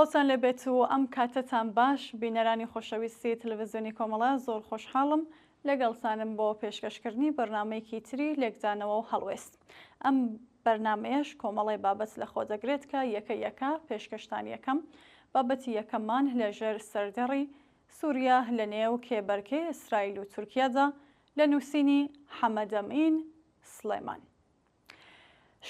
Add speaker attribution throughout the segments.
Speaker 1: سڵاوتان لەبێت و ئەم کاتتان باش بینەرانی خۆشەویستی تەلەڤیزیۆنی کۆمەڵە زۆر خۆشحاڵم لەگەڵتانم بۆ پێشکەشکردنی بەرنامەیەکی تری لێکدانەوە و هەڵوێست. ئەم بەرنامەیەش کۆمەڵی بابەت لە خۆ دەگرێت کە یەکە پێشکەشتان یەکەم بابەتی یەکەممان لەژێر سەردەڕی سووریا لە نێو کێبەرکەی ئیسرائیل و تورکیادا لە نووسینی حەمەد ئەمین سلێمان.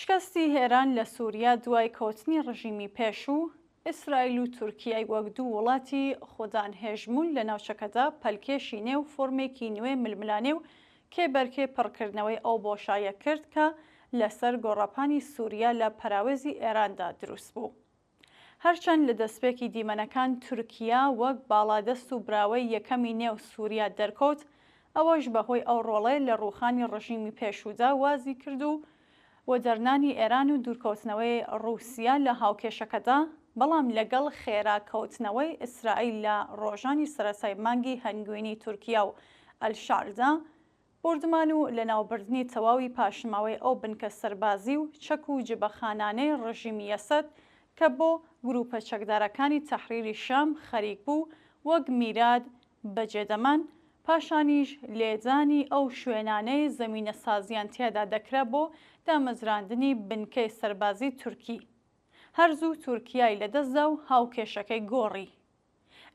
Speaker 1: شکستی هێران لە سووریا دوای کەوتنی ڕژیمی پێشوو ئیسرائیل و تورکیای وەک دوو وڵاتی خۆدان هێژمون لە ناوچەکەدا پەلکێشی نێو فۆرمێکی نوێ ململانێ و کێبەرکێ پڕکردنەوەی ئەو بۆشایە کرد کە لەسەر گۆڕەپانی سووریا لە پەراوێزی ئێراندا دروست بوو. هەرچەند لە دەستپێکی دیمەنەکان تورکیا وەک باڵادەست و براوەی یەکەمی نێو سووریا دەرکەوت، ئەوەش بەهۆی ئەو ڕۆڵەی لە ڕووخانی ڕژیمی پێشوودا وازی کرد و وەدەرنانی ئێران و دوورکەوتنەوەی ڕووسیا لە هاوکێشەکەدا، بەڵام لەگەڵ خێراکەوتنەوەی ئیسرائیل لە ڕۆژانی سەرەتای مانگی هەنگوێنی تورکیا و ئەلشاردا، بردمان و لەناوبردنی تەواوی پاشماوەی ئەو بنکە سەربازی و چەک و جبەخانانەی ڕژیمی ئەسەد کە بۆ گروپە چەکدارەکانی تەحریری شام خەریک بوو وەک میراد بەجێدەمان، پاشانیش لێدانی ئەو شوێنانەی زەمینە سازیان تێدا دەکرا بۆ دامەزراندنی بنکەی سەربازی تورکی. هەرزوو تورکیای لەدەستدا و هاوکێشەکەی گۆڕی.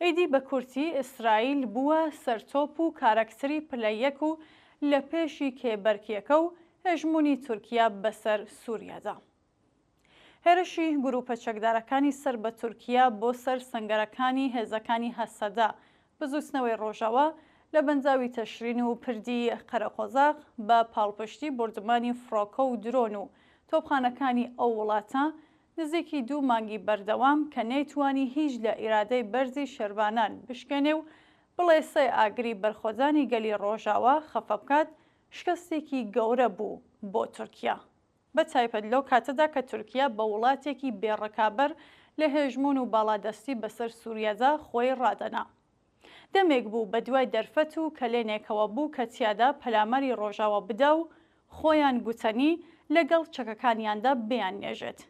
Speaker 1: ئەیدی بە کورتی ئیسرائیل بووە سەرتۆپ و کارەکتری پلەیەک و لە پێشی کێبەرکیەکە و هێژمونی تورکیا بەسەر سووریادا. هێرشی گروپە چەکدارەکانی سەر بە تورکیا بۆ سەر سەنگەرەکانی هێزەکانی هەسەدا بزوستنەوەی ڕۆژەوە لە بەنجاوی تەشرین و پردی قەرەقۆزاق بە پاڵپشتی بردمانی فڕۆکە و درۆن و تۆپخانەکانی ئەو وڵاتە نزیکی 2 مانگی بەردەوام کە نەیتوانی هیچ لە ئیرادەی بەرزی شێربانان بشکێنێ و بڵێ سێ ئاگری بەرخۆدانی گەلی ڕۆژاوە خەفە بکات، شکستێکی گەورە بوو بۆ تورکیا، بە تایبەت لەو کاتەدا کە تورکیا بە وڵاتێکی بێڕەکابەر لە هێژمون و باڵادەستی بەسەر سووریادا خۆی ڕادەنا. دەمێک بوو بە دوای دەرفەت و کەلێنێکەوە بوو کە تیادا پەلامەری ڕۆژاوە بدا و خۆیان گوتەنی لەگەڵ چەکەکانیاندا بێیان نێژێت.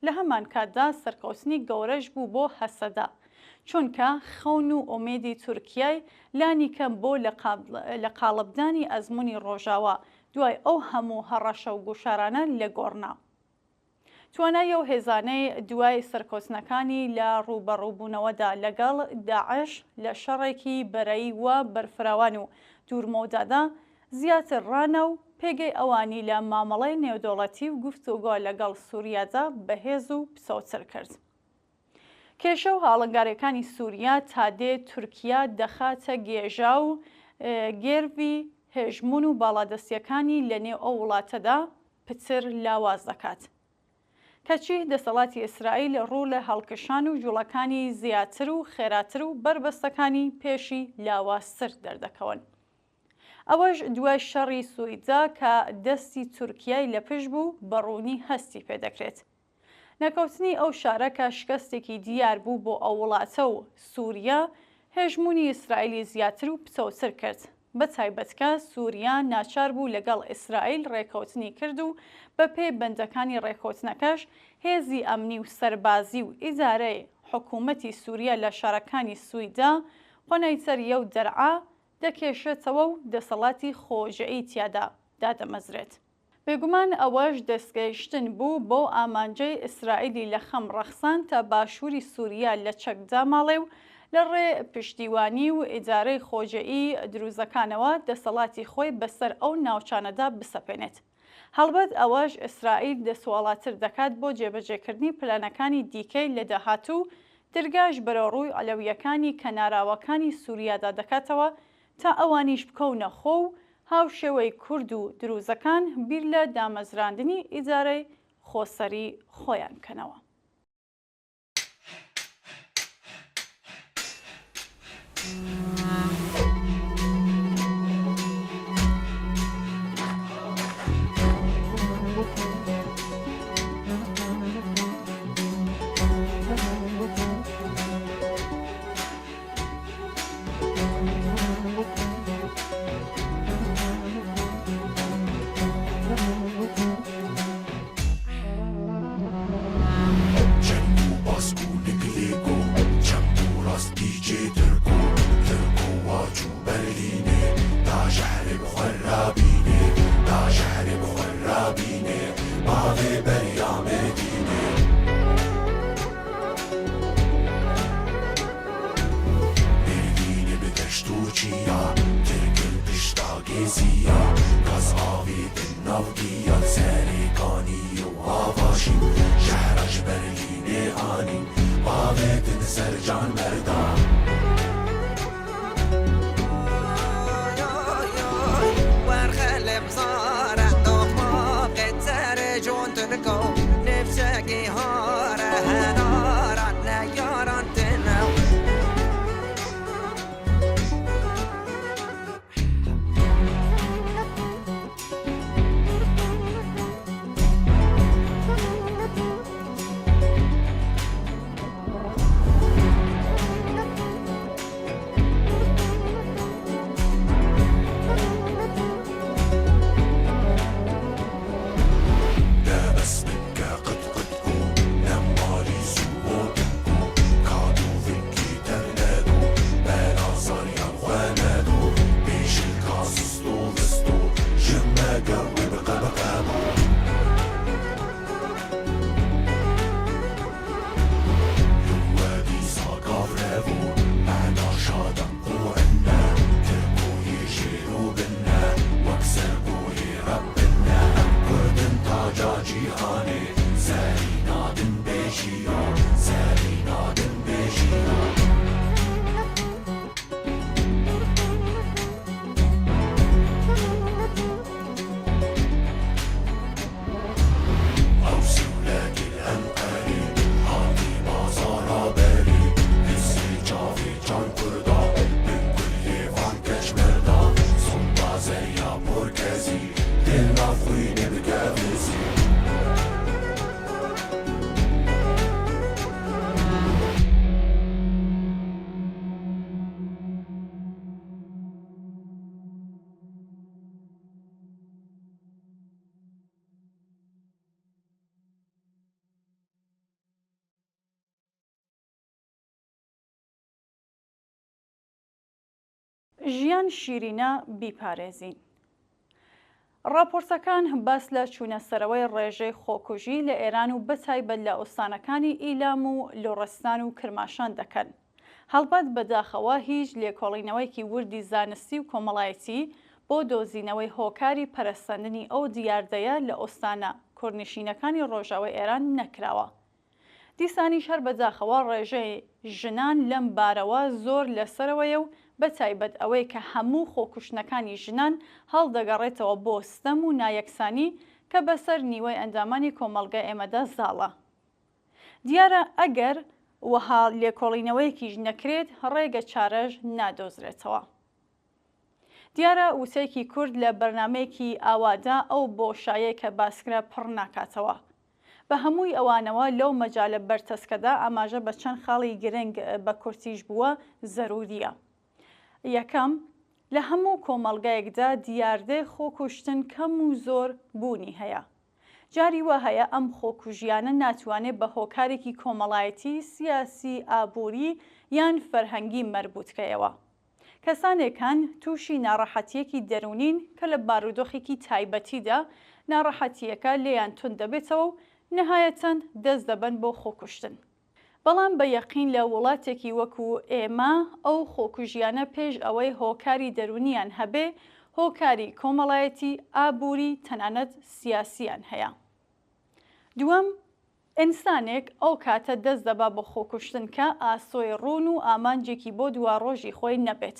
Speaker 1: لە هەمان کاتدا سەرکەوتنی گەورەش بوو بۆ هەسەدا، چونکە خەون و ئومێدی تورکیای لانی کەم بۆ لە قاڵبدانی ئەزمموی ڕۆژاوە دوای ئەو هەموو هەڕەشە و گوشارانە لە گۆڕنا. توانایە و هێزانەی دوای سەرکەوتنەکانی لە ڕووبەڕووبوونەوەدا لەگەڵ داعش لە شەڕێکی بەرەی وە بەرفراوان و دوورمەودادا زیاتر ڕانە و پێگەی ئەوانی لە مامەڵەی نێودەوڵەتی و گفتوگۆ لەگەڵ سووریادا بەهێز و پسەوتر کرد. کێشە و هاڵنگارەکانی سووریا تا دێ تورکیا دەخاتە گێژا و گێروی هێژمون و باڵادەستیەکانی لە نێو ئەو وڵاتەدا پتر لاواز دەکات. کەچی دەسەڵاتی ئیسرائیل ڕوو لە هەڵکشان و جوڵەکانی زیاتر و خێراتر و بربەستەکانی پێشی لاوازتر دەردەکەون. ئەوەش دوای شەڕی سوئیدا کە دەستی تورکیای لە پشت بوو بەڕوونی هەستی پێدەکرێت. نەکەوتنی ئەو شارەکە شکستێکی دیار بوو بۆ ئەو وڵاتە و سووریا هێژمونی ئیسرائیلی زیاتر و پسەوتر کرد. بە تایبەتکە سووریا ناچار بوو لەگەڵ ئیسرائیل ڕێکەوتنی کرد و بە پێی بەندەکانی ڕێکەوتنەکەش هێزی ئەمنی و سەربازی و ئیدارەی حکوومەتی سووریا لە شارەکانی سوئیدا قۆنەیتەریە و دەرعا دەکێشێتەوە و دەسەڵاتی خۆژەیی تیادا دادەمەزرێت. بێگومان ئەوەش دەستگەیشتن بوو بۆ ئامانجەی ئیسرائیلی لە خەم ڕەخسان تا باشووری سووریا لە چەکدا ماڵێ و لە ڕێ پشتیوانی و ئیدارەی خۆجەیی دروزەکانەوە دەسەڵاتی خۆی بەسەر ئەو ناوچانەدا بسەپێنێت. هەڵبەت ئەوەش ئیسرائیل دەسوڵاتتر دەکات بۆ جێبەجێکردنی پلانەکانی دیکەی لە داهاتوو دەرگاش بەرەڕووی ئەلەویەکانی کەناراوەکانی سووریادا دەکاتەوە تا ئەوانیش بکەونە خۆ و هاوشێوەی کورد و دروزەکان بیر لە دامەزراندنی ئیدارەی خۆسەری خۆیان بکەنەوە.
Speaker 2: نافدیان سریکانی و آواشی شهرش برلین آنی باویدن سرجان مردان
Speaker 3: ورخلب زارع دخما قتر جون تنكو نفسكي هاره هنارا نيارا تنو
Speaker 1: ژیان شیرینە بیپارێزین. راپۆرتەکان باس لە چوونەسەرەوەی ڕێژەی خۆکوژی لە ئێران و بەتایبەت لە ئۆستانەکانی ئیلام و لۆڕستان و کرماشان دەکەن. هەڵبەت بەداخەوە هیچ لێکۆڵینەوەیکی وردی زانستی و کۆمەڵایەتی بۆ دۆزینەوەی هۆکاری پەرەسەندنی ئەو دیاردەیە لە ئۆستانە کوردنشینەکانی ڕۆژاوای ئێران نەکراوە. دیسانیش هەر بەداخەوە ڕێژەی ژنان لەم بارەوە زۆر لەسەرەوەیە و بەتایبەت ئەوەی کە هەموو خۆکوشتنەکانی ژنان هەڵدەگەڕێتەوە بۆ ستەم و نایەکسانی کە بەسەر نیوەی ئەندامانی کۆمەڵگای ئێمەدا زاڵە. دیارە ئەگەر وەها لێکۆڵینەوەیەکیش نەکرێت ڕێگە چارەش نادۆزرێتەوە. دیارە ووسەیەکی کورد لە بەرنمەیەکی ئاوادا ئەو بۆشایە کە باسکرا پڕ ناکاتەوە. بە هەمووی ئەوانەوە لەو مەجالە بەرتەسکەدا ئاماژە بە چەند خاڵی گرنگ بە کورتیش بووە زەروریە. یەکەم، لە هەموو کۆمەڵگایەکدا دیاردەی خۆکوشتن کەم و زۆر بوونی هەیە. جاری وە هەیە ئەم خۆکوژیانە ناتوانێت بە هۆکارێکی کۆمەڵایەتی، سیاسی، ئابووری یان فەرهەنگی مەربوطکەیەوە. کەسانێکان تووشی ناڕەحەتیەکی دەرونین کە لە بارودۆخێکی تایبەتیدا ناڕەحەتیەکە لێیان تون دەبێتەوە و نەهایەتەن دەست دەبەن بۆ خۆکوشتن. بەڵام بە یەقین لە وڵاتێکی وەکو ئێمە ئەو خۆکوژیانە پێش ئەوەی هۆکاری دەرونیان هەبێ هۆکاری کۆمەڵایەتی، ئابووری، تەنانەت سیاسیان هەیە. دووەم، ئینسانێک ئەو کاتە دەست دەبا بە خۆکوشتن کە ئاسۆی ڕوون و ئامانجێکی بۆ دواڕۆژی خۆی نەبێت.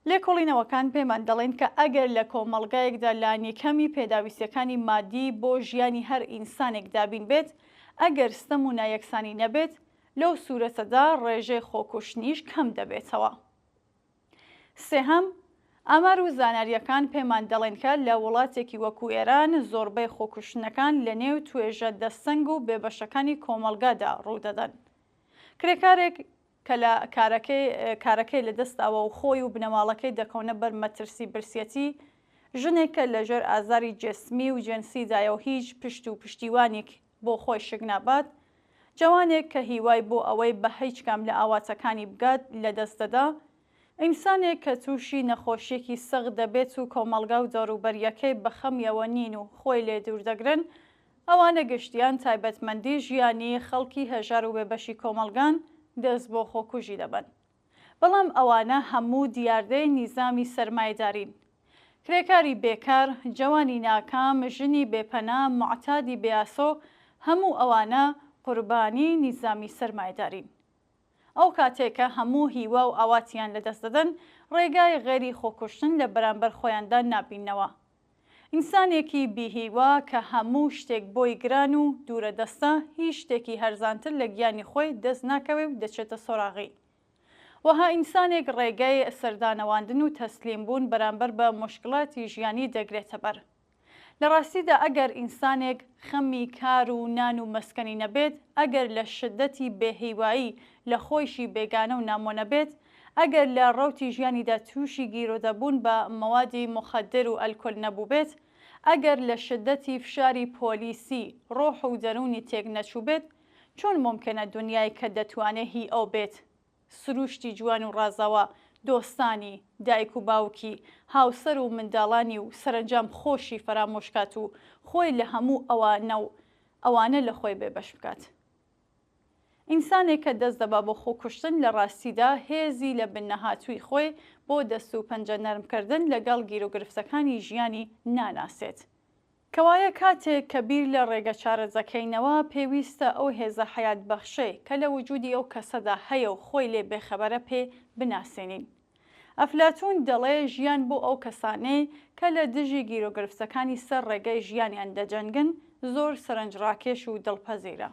Speaker 1: لێکۆڵینەوەکان پێمان دەڵێن کە ئەگەر لە کۆمەڵگایەکدا لانیکەمی پێداویستیەکانی مادی بۆ ژیانی هەر ئینسانێک دابین بێت، ئەگەر ستەم و نایەکسانی نەبێت، لەو سوورەتەدا ڕێژەی خۆکوشتنیش کەم دەبێتەوە. سێهەم، ئامار و زاناریەکان پێمان دەڵێن کە لە وڵاتێکی وەکو ئێران زۆربەی خۆکوشتنەکان لە نێو توێژە دەستەنگ و بێبەشەکانی کۆمەڵگادا ڕوودەدەن. کرێکارێک کە لە کارەکەی لە دەستاوە و خۆی و بنەماڵەکەی دەکەونە بەر مەترسی برسیەتی، ژنێکە لەژێر ئازاری جسمی و جەنسیدایە و هیچ پشت و پشتیوانێک بۆ خۆی شک نابات، جوانێک کە هیوای بۆ ئەوەی بە هیچ کام لە ئاواتەکانی بگات لە دەستەدا، ئینسانێک کە تووشی نەخۆشیێکی سەغ دەبێت و کۆمەڵگا و دەوروبەریەکەی بە خەمیەوە نین و خۆی لێ دوور دەگرن، ئەوانە گشتیان تایبەتمەندی ژیانی خەڵکی هەژار و بێبەشی کۆمەلگان دەست بۆ خۆکوژی دەبن. بەڵام ئەوانە هەموو دیاردەی نیزامی سەرمایەدارین کرێکاری بێکار، جوانی ناکام، ژنی بێپەنا، معتادی بێئاسۆ، هەموو ئەوانە قوربانی نیزامی سەرمایەدارین. ئەو کاتێکە هەموو هیوا و ئاواتیان لەدەست دەدەن، ڕێگای غێری خۆکوشتن لە بەرامبەر خۆیاندا نابینەوە. ئینسانێکی بیهیوا کە هەموو شتێک بۆی گران و دوورە دەستە، هیچ شتێکی هەرزانتر لە گیانی خۆی دەست ناکەوێ و دەچێتە سۆراغی. وەها ئینسانێک ڕێگای سەردانەواندن و تەسلیم بوون بەرامبەر بە مشکڵاتی ژیانی دەگرێتە بەر. لە ڕاستیدا ئەگەر ئینسانێک خەمی کار و نان و مەسکەنی نەبێت، ئەگەر لە شدەتی بێهیوایی لە خۆیشی بێگانە و نامۆ نەبێت، ئەگەر لە ڕەوتی ژیانیدا تووشی گیرۆدەبوون بە مەوادی مخەدر و ئەلکۆل نەبوو بێت، ئەگەر لە شدەتی فشاری پۆلیسی ڕۆح و دەرونی تێک نەچوو بێت، چۆن ممکنە دنیای کە دەتوانێت هی ئەو بێت؟ سروشتی جوان و ڕازاوە، دۆستانی، دایک و باوکی، هاوسەر و منداڵانی و سەرنجام خۆشی فەرامۆشکات و خۆی لە هەموو ئەوانە لە خۆی بێبەش بکات. ئینسانێک کە دەست دەبا بۆ خۆکوشتن لە ڕاستیدا هێزی لە بنەهاتووی خۆی بۆ دەست و پەنجە نەرمکردن لەگەڵ گیرۆگرفتەکانی ژیانی ناناسێت. کەوایە کاتێک کە بیر لە ڕێگە چارەزەکەینەوە پێویستە ئەو هێزە حەیات بەخشەی کە لە وجودی ئەو کەسەدا هەیە و خۆی لێ بێخەبەرە پێ بناسێنین. ئەفلاتون دەڵێ ژیان بۆ ئەو کەسانەی کە لە دژی گیرۆگرفتەکانی سەر ڕێگەی ژیانیان دەجەنگن زۆر سەرنجڕاکێش و دڵپەزیرە.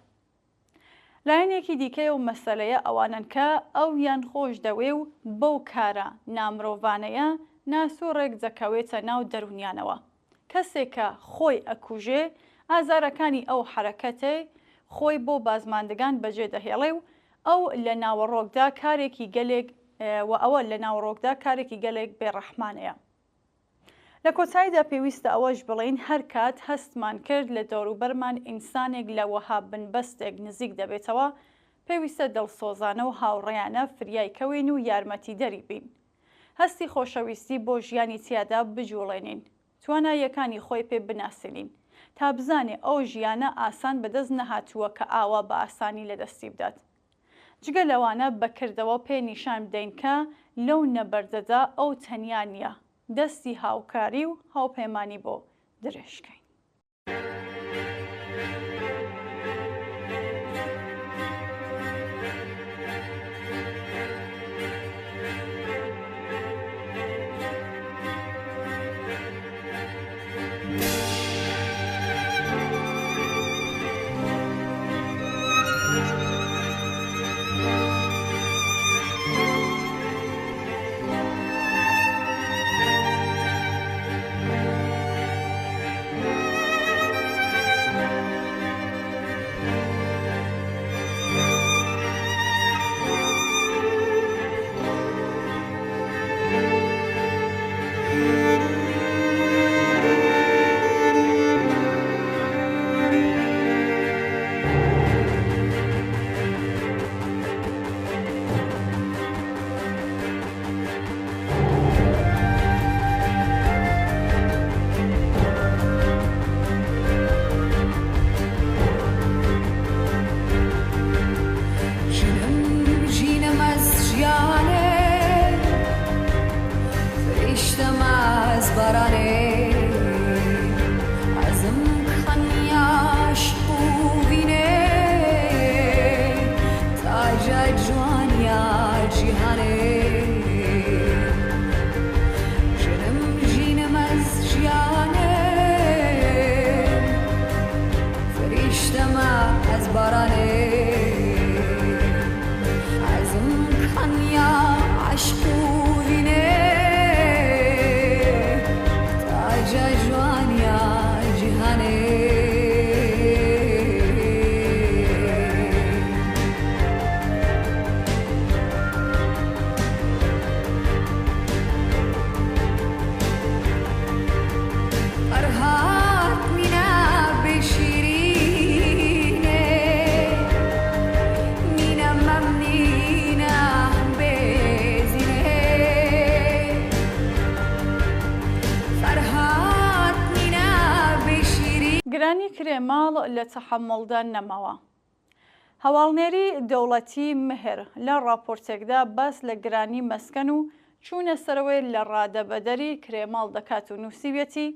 Speaker 1: لایەنێکی دیکەی و مەسەلەیە ئەوانن کە ئەویان خۆش دەوێ و بەو کارە نامرۆڤانەیە ناسوڕێک دەکەوێتە ناو دەرونیانەوە. کەسێک کە خۆی ئەکوژێ ئازارەکانی ئەو حرەکەتێ خۆی بۆ بازماندگان بەجێ دەهێڵێ و ئەو لە ناوەڕۆکدا کارێکی گەلێک بێڕەحمانەیە. لە کۆتاییدا پێویستە ئەوەش بڵین هەر کات هەستمان کرد لە دەوروبەرمان ئینسانێک لە وەها بنبەستێک نزیک دەبێتەوە، پێویستە دڵسۆزانە و هاوڕێیانە فریای کەوین و یارمەتی دەری بین. هەستی خۆشەویستی بۆ ژیانی تیادا بجوڵێنین، تواناییەکانی خۆی پێ بناسێنین تا بزانێ ئەو ژیانە ئاسان بەدەست نەهاتووە کە ئاوا بە ئاسانی لەدەستی بدات. جگە لەوانە بەکردەوە پێ نیشان بدەین کە لەو نەبەردەدا ئەو تەنیا نییە، دەستی هاوکاری و هاوپەیمانی بۆ درێژکەین. گرانی کرێماڵ لە تەحەممڵدا نەماوە. هەواڵنێری دەوڵەتی مهر لە ڕاپۆرتێکدا باس لە گرانی مەسکەن و چوونە سەرەوەی لە ڕادەبەدەری کرێماڵ دەکات و نووسیوێتی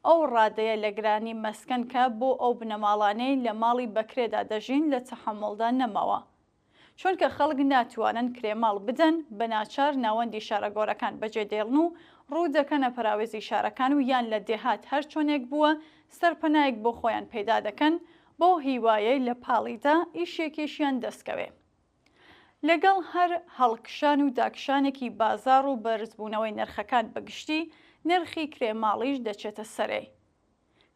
Speaker 1: ئەو ڕادەیە لە گرانی مەسکەن کە بۆ ئەو بنەماڵانەی لە ماڵی بەکرێدا دەژین لە تەحەممڵدا نەماوە. چونکە خەڵک ناتوانن کرێماڵ بدەن بە ناچار ناوەندی شارەگۆرەکان بەجێدێڵن و ڕوو دەکەنە پراوێزی شارەکان و یان لە دێهات هەر چۆنێک بووە سەرپەنایەک بۆ خۆیان پەیدا دەکەن بۆ هیوایەی لە پاڵیدا ئیشێکیشیان دەستکەوێ. لەگەڵ هەر هەڵکشان و داکشانێکی بازار و بەرزبوونەوەی نرخەکان بەگشتی نرخی کرێماڵیش دەچێتە سەرەی.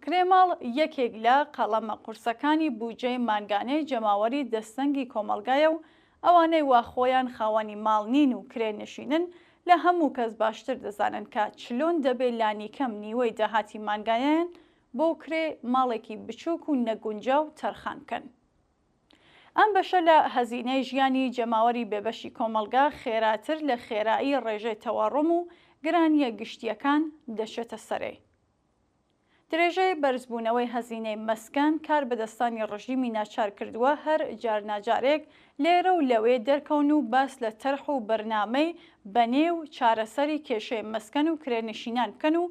Speaker 1: کرێماڵ یەکێک لە قەڵەمە قورسەکانی بوجەی مانگانەی جەماوەری دەستەنگی کۆمەلگایە و ئەوانەی وا خۆیان خاوەنی ماڵ نین و کرێنشینن لە هەموو کەس باشتر دەزانن کە چلۆن دەبێت لانی کەم نیوەی داهاتی مانگانیان بۆ کرێ ماڵێکی بچووک و نەگونجا و تەرخان بکەن. ئەم بەشە لە هەزینەی ژیانی جەماوەری بێبەشی کۆمەلگا خێراتر لە خێرایی ڕێژەی تەواڕم و گرانیە گشتیەکان دەچێتە سەرەی. درێژەی بەرزبوونەوەی هەزینەی مەسکان کار بەدەستانی ڕژیمی ناچار کردووە هەر جارناجارێک لێرە و لەوێ دەرکەون و باس لە تەرح و بەرنامەی بەنێو چارەسەری کێشەی مەسکەن و کرێنشینان بکەن و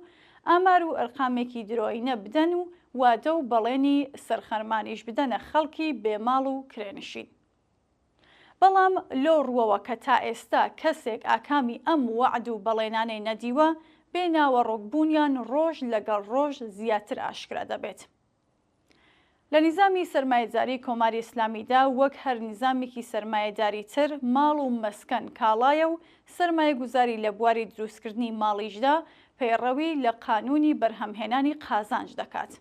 Speaker 1: ئامار و ئەرقامێکی درۆینە بدەن و وادە و بەڵێنی سەرخەرمانیش بدەنە خەڵکی بێماڵ و کرێنشین. بەڵام لۆ ڕووەوە کە تا ئێستا کەسێک ئاکامی ئەم وعد و بەڵێنانەی نەدیوە بێ ناوەڕۆکبوونیان ڕۆژ لەگەڵ ڕۆژ زیاتر ئاشکرا دەبێت. لە نیزامی سەرمایەداری کۆماری ئیسلامیدا وەک هەر نیزامێکی سەرمایەداری تر ماڵ و مەسکەن کاڵایە و سەرمایە گوزاری لە بواری دروستکردنی ماڵیشدا پەیڕەوی لە قانونی بەرهەمهێنانی قازانج دەکات.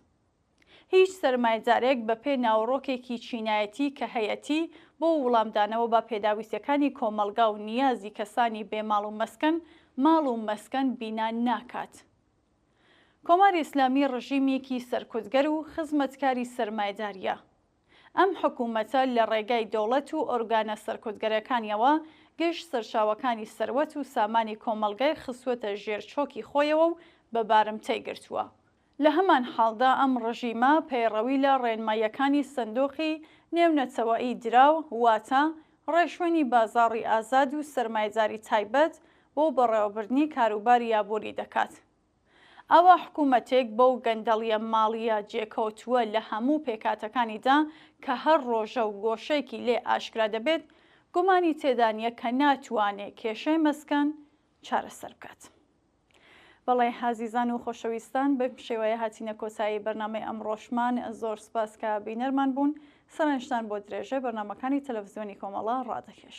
Speaker 1: هیچ سەرمایەدارێک بە پێ ناوڕۆکێکی چینایەتی کە هەیەتی بۆ وڵامدانەوە بە پێداویستەکانی کۆمەلگا و نیازی کەسانی بێماڵ و مەسکەن ماڵ و مەسکەن بینان ناکات. کۆماری ئیسلامی ڕژیمێکی سەرکوتگەر و خزمەتکاری سەرمایەداریە. ئەم حکوومەتە لە ڕێگای دەوڵەت و ئۆرگانە سەرکوتگەرەکانیەوە گەشت سەرچاوەکانی سەروەت و سامانی کۆمەلگای خستووەتە ژێر چۆکی خۆیەوە و بە بارمتەی گرتووە. لە هەمان حاڵدا ئەم ڕژیمە پەیڕەوی لە ڕێنماییەکانی سندوقی نێونەتەوەیی دراو واتە ڕێشوێنی بازاڕی ئازاد و سەرمایەداری تایبەت بۆ بەڕێوەبردنی کاروباری یابووری دەکات. ئەوە حکوومەتێک بەو گەندەڵیە ماڵیە جێکەوتووە لە هەموو پێکاتەکانیدا کە هەر ڕۆژە و گۆشەیەکی لێ ئاشکرا دەبێت گومانی تێدانیە کە ناتوانێت کێشەی مەسکەن چارەسەر بکات. بەڵێ حازیزان و خۆشەویستان بەم شێوەیە هاتینە کۆتایی بەرنامەی ئەمڕۆشمان زۆر سپاس کە بینەرمان بوون. سەرنجتان بۆ درێژە بەرنامەکانی تەلەڤیزیۆنی کۆمەڵە ڕادەکێش.